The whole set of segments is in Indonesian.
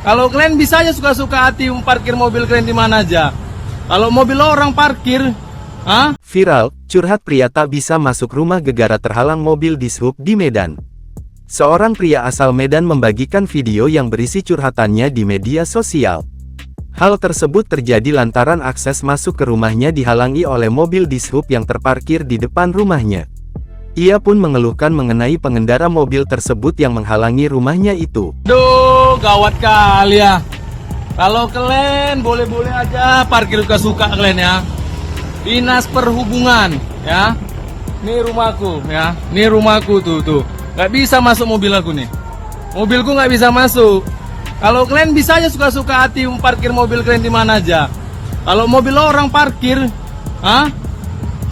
Kalau kalian bisa aja suka-suka hati parkir mobil kalian di mana aja. Kalau mobil orang parkir, Viral, curhat pria tak bisa masuk rumah gegara terhalang mobil dishub di Medan. Seorang pria asal Medan membagikan video yang berisi curhatannya di media sosial. Hal tersebut terjadi lantaran akses masuk ke rumahnya dihalangi oleh mobil dishub yang terparkir di depan rumahnya. Ia pun mengeluhkan mengenai pengendara mobil tersebut yang menghalangi rumahnya itu. Duh, gawat kali ya. Kalau kalian boleh-boleh aja parkir suka kalian ya. Dinas Perhubungan ya. Ini rumahku ya. Ini rumahku tuh. Gak bisa masuk mobil aku nih. Mobilku gak bisa masuk. Kalau kalian bisa aja suka-suka hati parkir mobil kalian di mana aja. Kalau mobil orang parkir,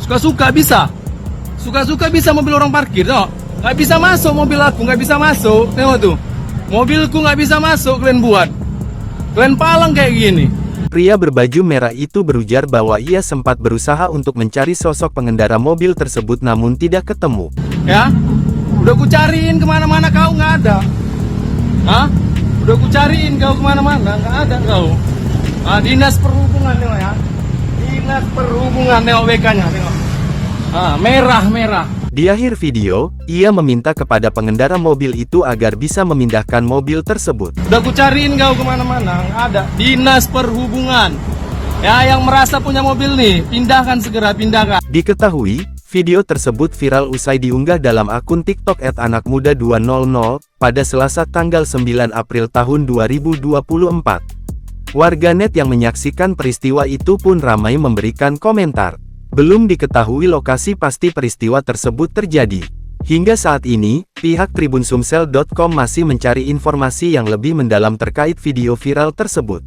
suka-suka bisa. Suka-suka bisa mobil orang parkir, no? Gak bisa masuk mobil aku, gak bisa masuk. Tengok tuh, mobilku gak bisa masuk kalian buat. Kalian palang kayak gini. Pria berbaju merah itu berujar bahwa ia sempat berusaha untuk mencari sosok pengendara mobil tersebut namun tidak ketemu. Ya, udah ku cariin kemana-mana kau nggak ada. Udah ku cariin kau kemana-mana nggak ada kau. Dinas Perhubungan tengok ya. Dinas Perhubungan tengok WK-nya tengok. Merah. Di akhir video, ia meminta kepada pengendara mobil itu agar bisa memindahkan mobil tersebut. Udah ku cariin kau kemana-mana, nggak ada. Dinas Perhubungan. Ya, yang merasa punya mobil nih, pindahkan segera, pindahkan. Diketahui, video tersebut viral usai diunggah dalam akun TikTok @anakmuda200 pada Selasa tanggal 9 April tahun 2024. Warganet yang menyaksikan peristiwa itu pun ramai memberikan komentar. Belum diketahui lokasi pasti peristiwa tersebut terjadi. Hingga saat ini, pihak Tribun Sumsel.com masih mencari informasi yang lebih mendalam terkait video viral tersebut.